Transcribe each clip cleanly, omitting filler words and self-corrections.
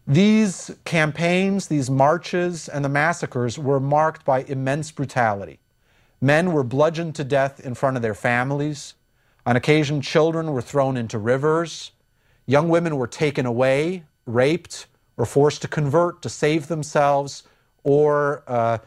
These campaigns, these marches, and the massacres were marked by immense brutality. Men were bludgeoned to death in front of their families. On occasion, children were thrown into rivers. Young women were taken away, raped, or forced to convert to save themselves, or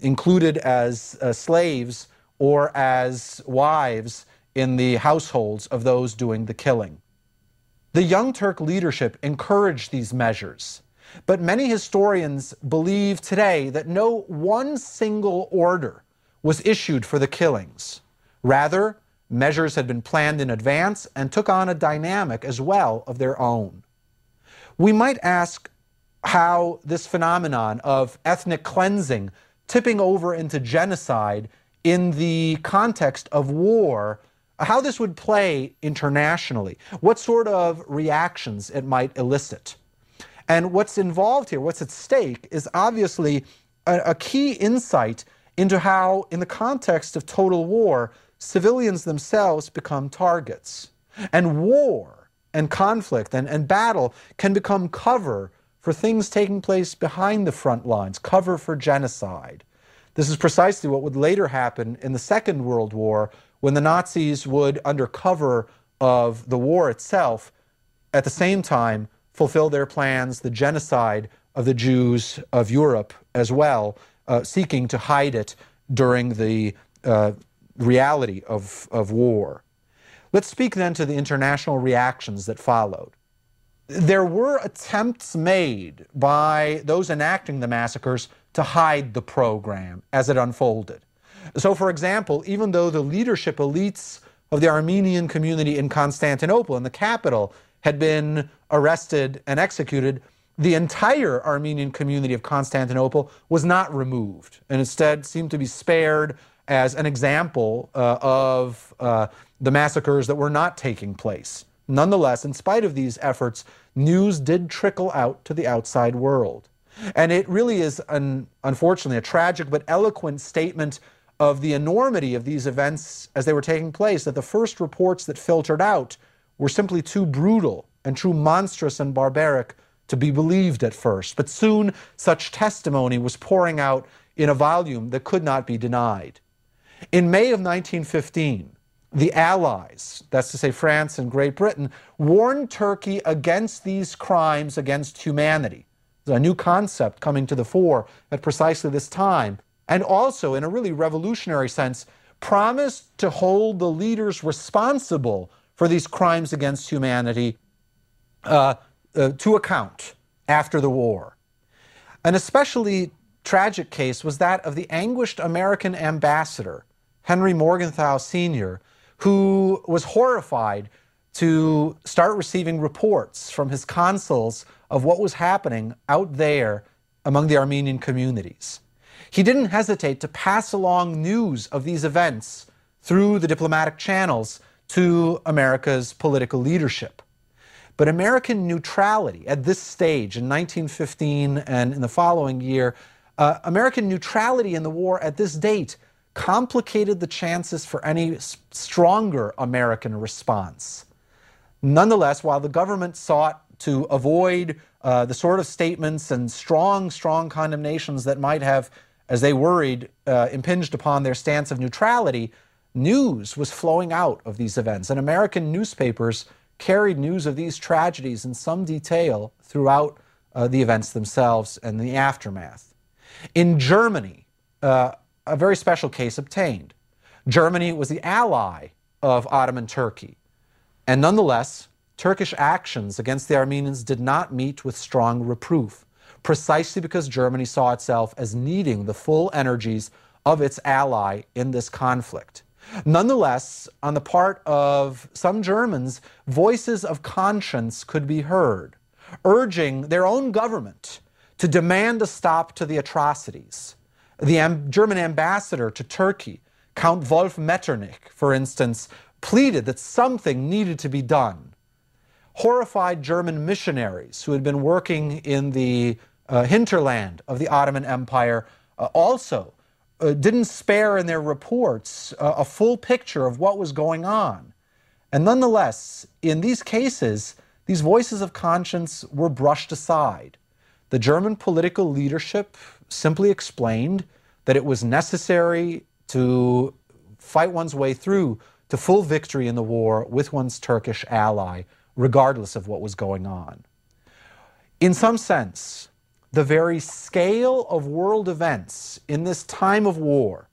included as slaves or as wives in the households of those doing the killing. The Young Turk leadership encouraged these measures, but many historians believe today that no one single order was issued for the killings. Rather, measures had been planned in advance and took on a dynamic as well of their own. We might ask how this phenomenon of ethnic cleansing tipping over into genocide in the context of war, how this would play internationally, what sort of reactions it might elicit. And what's involved here, what's at stake, is obviously a key insight into how, in the context of total war, civilians themselves become targets. And war and conflict and battle can become cover for things taking place behind the front lines, cover for genocide. This is precisely what would later happen in the Second World War, when the Nazis would, under cover of the war itself, at the same time fulfill their plans, the genocide of the Jews of Europe as well, seeking to hide it during the reality of war. Let's speak then to the international reactions that followed. There were attempts made by those enacting the massacres to hide the program as it unfolded. So, for example, even though the leadership elites of the Armenian community in Constantinople, in the capital, had been arrested and executed, the entire Armenian community of Constantinople was not removed, and instead seemed to be spared as an example of the massacres that were not taking place. Nonetheless, in spite of these efforts, news did trickle out to the outside world. And it really is, unfortunately, a tragic but eloquent statement of the enormity of these events as they were taking place, that the first reports that filtered out were simply too brutal and too monstrous and barbaric to be believed at first. But soon such testimony was pouring out in a volume that could not be denied. In May of 1915, the Allies, that's to say France and Great Britain, warned Turkey against these crimes against humanity. There's a new concept coming to the fore at precisely this time. And also, in a really revolutionary sense, promised to hold the leaders responsible for these crimes against humanity to account after the war. An especially tragic case was that of the anguished American ambassador, Henry Morgenthau Sr., who was horrified to start receiving reports from his consuls of what was happening out there among the Armenian communities. He didn't hesitate to pass along news of these events through the diplomatic channels to America's political leadership. But American neutrality at this stage in 1915 and in the following year, American neutrality in the war at this date complicated the chances for any stronger American response. Nonetheless, while the government sought to avoid the sort of statements and strong condemnations that might have, as they worried, impinged upon their stance of neutrality, news was flowing out of these events, and American newspapers carried news of these tragedies in some detail throughout the events themselves and the aftermath. In Germany, a very special case obtained. Germany was the ally of Ottoman Turkey, and nonetheless, Turkish actions against the Armenians did not meet with strong reproof, precisely because Germany saw itself as needing the full energies of its ally in this conflict. Nonetheless, on the part of some Germans, voices of conscience could be heard, urging their own government to demand a stop to the atrocities. The German ambassador to Turkey, Count Wolf Metternich, for instance, pleaded that something needed to be done. Horrified German missionaries who had been working in the hinterland of the Ottoman Empire also didn't spare in their reports a full picture of what was going on. And nonetheless, in these cases, these voices of conscience were brushed aside. The German political leadership simply explained that it was necessary to fight one's way through to full victory in the war with one's Turkish ally, regardless of what was going on. In some sense, the very scale of world events in this time of war,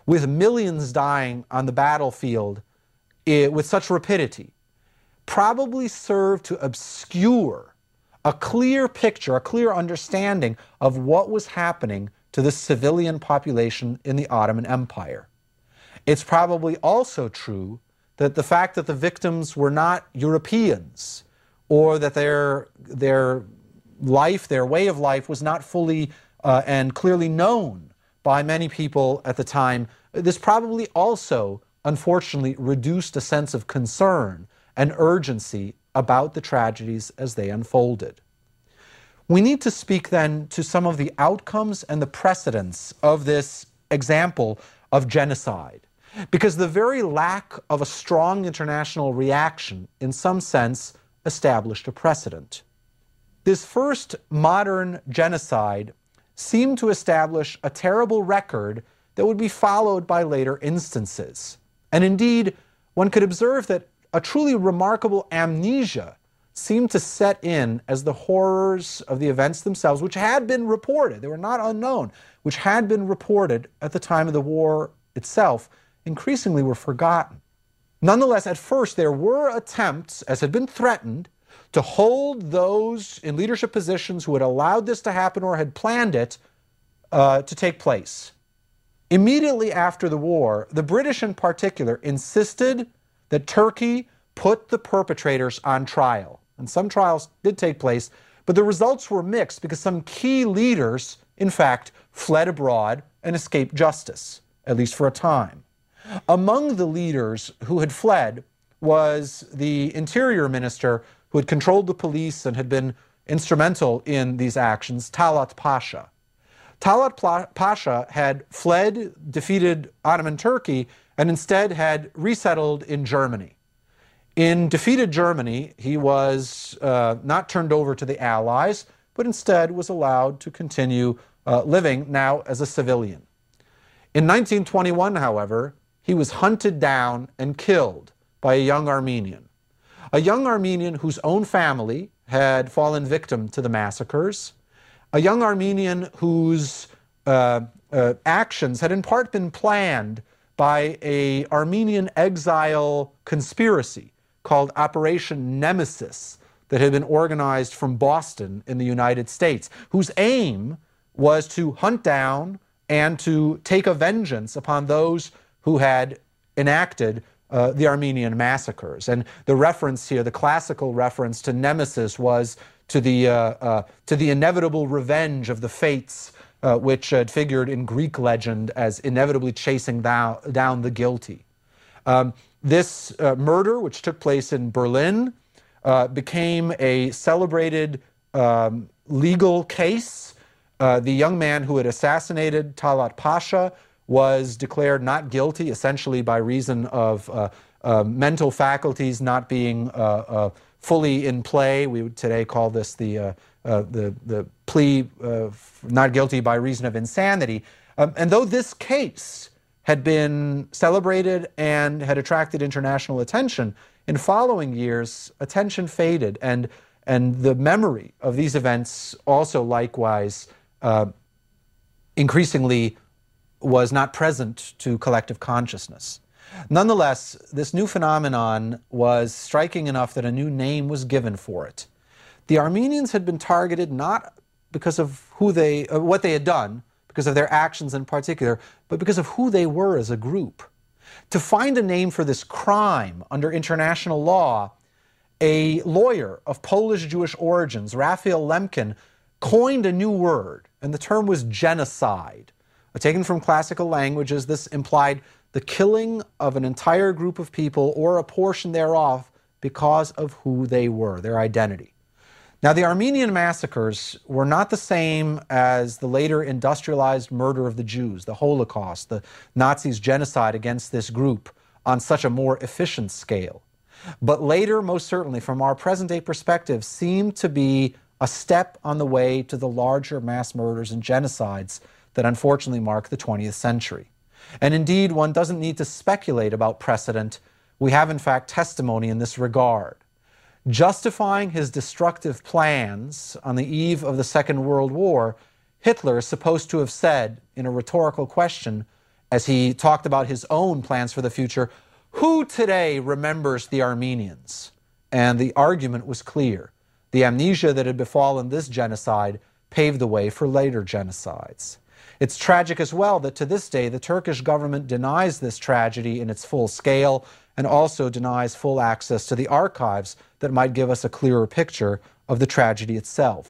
with millions dying on the battlefield with such rapidity, probably served to obscure a clear picture, a clear understanding of what was happening to the civilian population in the Ottoman Empire. It's probably also true that the fact that the victims were not Europeans, or that their life, their way of life, was not fully and clearly known by many people at the time, this probably also, unfortunately, reduced a sense of concern and urgency about the tragedies as they unfolded. We need to speak then to some of the outcomes and the precedents of this example of genocide, because the very lack of a strong international reaction, in some sense, established a precedent. This first modern genocide seemed to establish a terrible record that would be followed by later instances. And indeed, one could observe that a truly remarkable amnesia seemed to set in as the horrors of the events themselves, which had been reported, they were not unknown, which had been reported at the time of the war itself, increasingly were forgotten. Nonetheless, at first there were attempts, as had been threatened, to hold those in leadership positions who had allowed this to happen or had planned it to take place. Immediately after the war, the British in particular insisted that Turkey put the perpetrators on trial. And some trials did take place, but the results were mixed because some key leaders, in fact, fled abroad and escaped justice, at least for a time. Among the leaders who had fled was the interior minister who had controlled the police and had been instrumental in these actions, Talat Pasha. Talat Pasha had fled, defeated Ottoman Turkey, and instead had resettled in Germany. In defeated Germany, he was not turned over to the Allies, but instead was allowed to continue living now as a civilian. In 1921, however, he was hunted down and killed by a young Armenian whose own family had fallen victim to the massacres, a young Armenian whose actions had in part been planned by an Armenian exile conspiracy called Operation Nemesis that had been organized from Boston in the United States, whose aim was to hunt down and to take a vengeance upon those who had enacted the Armenian Massacres. And the reference here, the classical reference to Nemesis, was to the inevitable revenge of the fates which had figured in Greek legend as inevitably chasing down the guilty. This murder, which took place in Berlin, became a celebrated legal case. The young man who had assassinated Talat Pasha was declared not guilty, essentially by reason of mental faculties not being fully in play. We would today call this the plea not guilty by reason of insanity. And though this case had been celebrated and had attracted international attention, in following years, attention faded, and the memory of these events also likewise increasingly was not present to collective consciousness. Nonetheless, this new phenomenon was striking enough that a new name was given for it. The Armenians had been targeted not because of what they had done, because of their actions in particular, but because of who they were as a group. To find a name for this crime under international law, a lawyer of Polish Jewish origins, Raphael Lemkin, coined a new word, and the term was genocide. Taken from classical languages, this implied the killing of an entire group of people or a portion thereof because of who they were, their identity. Now, the Armenian massacres were not the same as the later industrialized murder of the Jews, the Holocaust, the Nazis' genocide against this group on such a more efficient scale. but later, most certainly, from our present-day perspective, seemed to be a step on the way to the larger mass murders and genocides that unfortunately mark the 20th century. And indeed, one doesn't need to speculate about precedent. We have, in fact, testimony in this regard. Justifying his destructive plans on the eve of the Second World War, Hitler is supposed to have said, in a rhetorical question, as he talked about his own plans for the future, "Who today remembers the Armenians?" And the argument was clear. The amnesia that had befallen this genocide paved the way for later genocides. It's tragic as well that to this day the Turkish government denies this tragedy in its full scale and also denies full access to the archives that might give us a clearer picture of the tragedy itself.